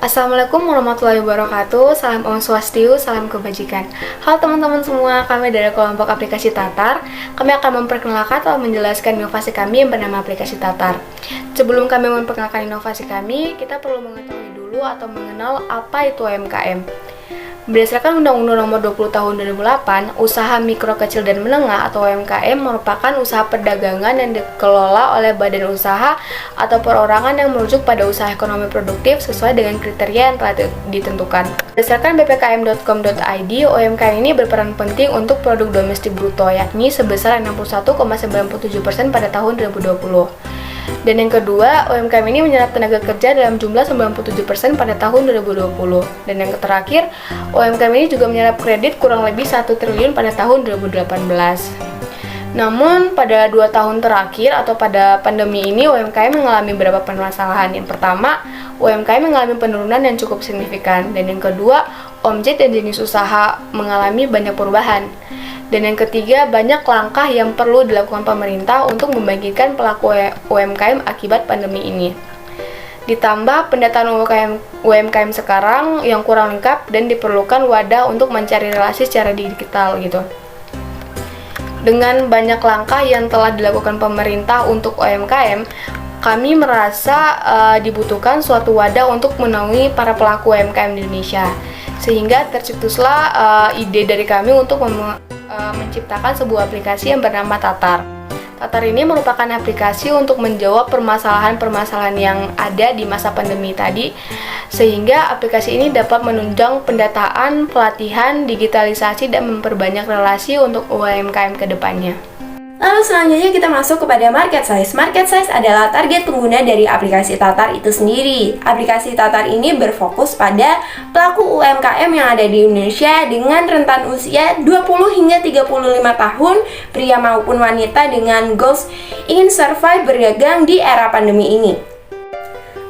Assalamualaikum warahmatullahi wabarakatuh. Salam Om Swastiastu, salam kebajikan. Halo teman-teman semua, kami dari kelompok aplikasi Tatar. Kami akan memperkenalkan atau menjelaskan inovasi kami yang bernama aplikasi Tatar. Sebelum kami memperkenalkan inovasi kami, kita perlu mengetahui dulu atau mengenal apa itu UMKM. Berdasarkan Undang-Undang Nomor 20 Tahun 2008, usaha mikro, kecil, dan menengah atau UMKM merupakan usaha perdagangan yang dikelola oleh badan usaha atau perorangan yang merujuk pada usaha ekonomi produktif sesuai dengan kriteria yang telah ditentukan. Berdasarkan bpkm.com.id, UMKM ini berperan penting untuk produk domestik bruto, yakni sebesar 61,97% pada tahun 2020. Dan yang kedua, UMKM ini menyerap tenaga kerja dalam jumlah 97% pada tahun 2020. Dan yang terakhir, UMKM ini juga menyerap kredit kurang lebih 1 triliun pada tahun 2018. Namun, pada 2 tahun terakhir atau pada pandemi ini, UMKM mengalami beberapa permasalahan. Yang pertama, UMKM mengalami penurunan yang cukup signifikan. Dan yang kedua, omset dan jenis usaha mengalami banyak perubahan. Dan yang ketiga, banyak langkah yang perlu dilakukan pemerintah untuk membangkitkan pelaku UMKM akibat pandemi ini. Ditambah pendataan UMKM sekarang yang kurang lengkap dan diperlukan wadah untuk mencari relasi secara digital gitu. Dengan banyak langkah yang telah dilakukan pemerintah untuk UMKM, kami merasa dibutuhkan suatu wadah untuk menaungi para pelaku UMKM di Indonesia. Sehingga tercetuslah ide dari kami untuk menciptakan sebuah aplikasi yang bernama Tatar. Tatar ini merupakan aplikasi untuk menjawab permasalahan-permasalahan yang ada di masa pandemi tadi, sehingga aplikasi ini dapat menunjang pendataan, pelatihan, digitalisasi, dan memperbanyak relasi untuk UMKM ke depannya. Lalu selanjutnya kita masuk kepada market size. Market size adalah target pengguna dari aplikasi Tatar itu sendiri. Aplikasi Tatar ini berfokus pada pelaku UMKM yang ada di Indonesia dengan rentan usia 20 hingga 35 tahun, pria maupun wanita dengan goals ingin survive berdagang di era pandemi ini.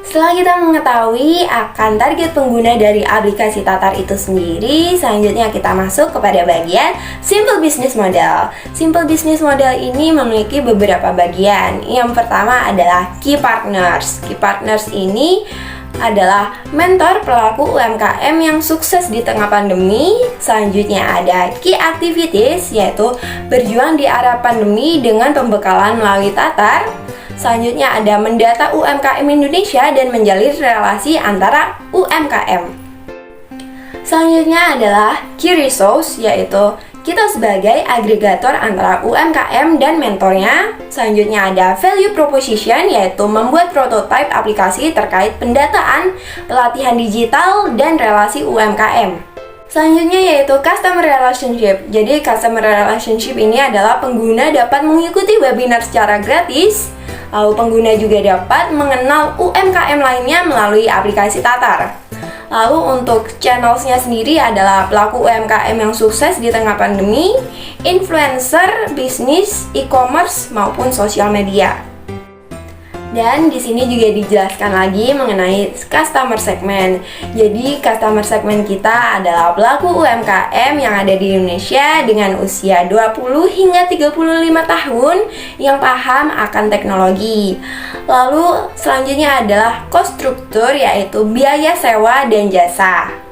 Setelah kita mengetahui akan target pengguna dari aplikasi Tatar itu sendiri, selanjutnya kita masuk kepada bagian Simple Business Model. Simple Business Model ini memiliki beberapa bagian. Yang pertama adalah Key Partners. Key Partners ini adalah mentor pelaku UMKM yang sukses di tengah pandemi. Selanjutnya ada Key Activities, yaitu berjuang di era pandemi dengan pembekalan melalui Tatar. Selanjutnya ada mendata UMKM Indonesia dan menjalin relasi antara UMKM. Selanjutnya adalah Key Resource, yaitu kita sebagai agregator antara UMKM dan mentornya. Selanjutnya ada Value Proposition, yaitu membuat prototipe aplikasi terkait pendataan, pelatihan digital, dan relasi UMKM. Selanjutnya yaitu Customer Relationship. Jadi Customer Relationship ini adalah pengguna dapat mengikuti webinar secara gratis. Lalu pengguna juga dapat mengenal UMKM lainnya melalui aplikasi Tatar. Lalu untuk channelsnya sendiri adalah pelaku UMKM yang sukses di tengah pandemi, influencer, bisnis, e-commerce, maupun sosial media. Dan di sini juga dijelaskan lagi mengenai customer segment. Jadi customer segment kita adalah pelaku UMKM yang ada di Indonesia dengan usia 20 hingga 35 tahun yang paham akan teknologi. Lalu selanjutnya adalah cost structure, yaitu biaya sewa dan jasa.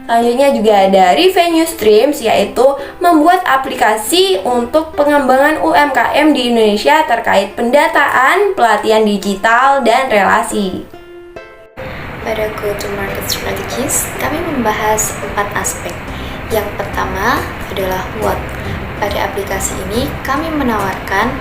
Selanjutnya juga ada revenue streams, yaitu membuat aplikasi untuk pengembangan UMKM di Indonesia terkait pendataan, pelatihan digital, dan relasi. Pada go-to-market strategies, kami membahas 4 aspek. Yang pertama adalah what. Pada aplikasi ini, kami menawarkan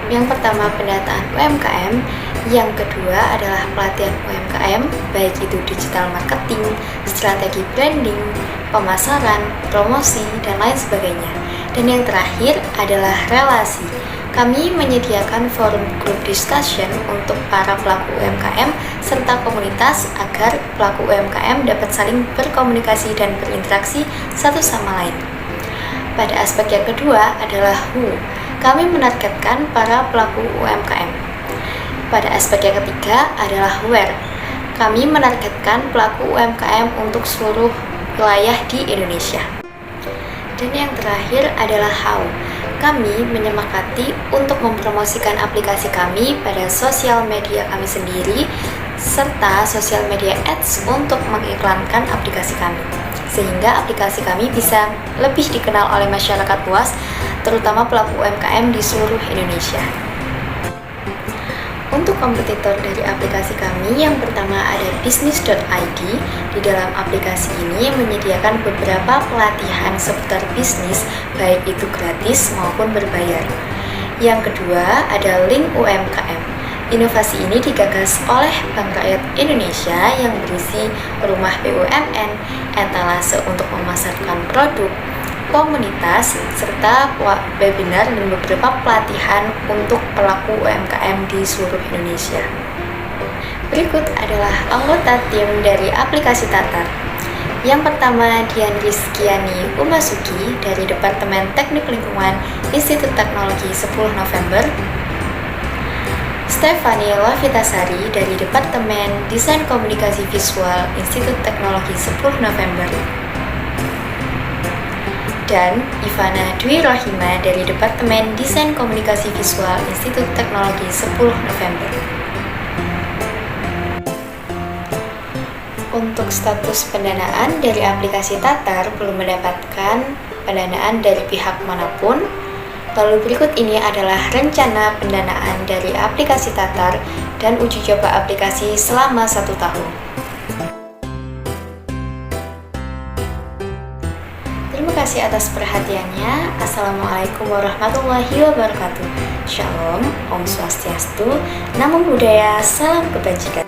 yang pertama pendataan UMKM, yang kedua adalah pelatihan UMKM, baik itu digital marketing, strategi branding, pemasaran, promosi, dan lain sebagainya. Dan yang terakhir adalah relasi. Kami menyediakan forum group discussion untuk para pelaku UMKM serta komunitas agar pelaku UMKM dapat saling berkomunikasi dan berinteraksi satu sama lain. Pada aspek yang kedua adalah who. Kami menargetkan para pelaku UMKM. Pada aspek yang ketiga adalah where. Kami menargetkan pelaku UMKM untuk seluruh wilayah di Indonesia. Dan yang terakhir adalah how. Kami menyepakati untuk mempromosikan aplikasi kami pada sosial media kami sendiri serta sosial media ads untuk mengiklankan aplikasi kami, sehingga aplikasi kami bisa lebih dikenal oleh masyarakat luas, terutama pelaku UMKM di seluruh Indonesia. Untuk kompetitor dari aplikasi kami, yang pertama ada bisnis.id. Di dalam aplikasi ini menyediakan beberapa pelatihan seputar bisnis, baik itu gratis maupun berbayar. Yang kedua ada Link UMKM. Inovasi ini digagas oleh Bank Rakyat Indonesia yang berisi rumah BUMN, etalase untuk memasarkan produk, komunitas, serta webinar dan beberapa pelatihan untuk pelaku UMKM di seluruh Indonesia. Berikut adalah anggota tim dari aplikasi Tatar. Yang pertama, Dian Rizkiani Umasuki dari Departemen Teknik Lingkungan Institut Teknologi 10 November. Stefani Lavitasari dari Departemen Desain Komunikasi Visual Institut Teknologi 10 November. Dan Ivana Dwi Rohima dari Departemen Desain Komunikasi Visual Institut Teknologi 10 November. Untuk status pendanaan dari aplikasi Tatar belum mendapatkan pendanaan dari pihak manapun. Lalu berikut ini adalah rencana pendanaan dari aplikasi Tatar dan uji coba aplikasi selama 1 tahun. Terima kasih atas perhatiannya. Assalamualaikum warahmatullahi wabarakatuh. Shalom, Om Swastiastu, Namo Buddhaya, Salam Kebajikan.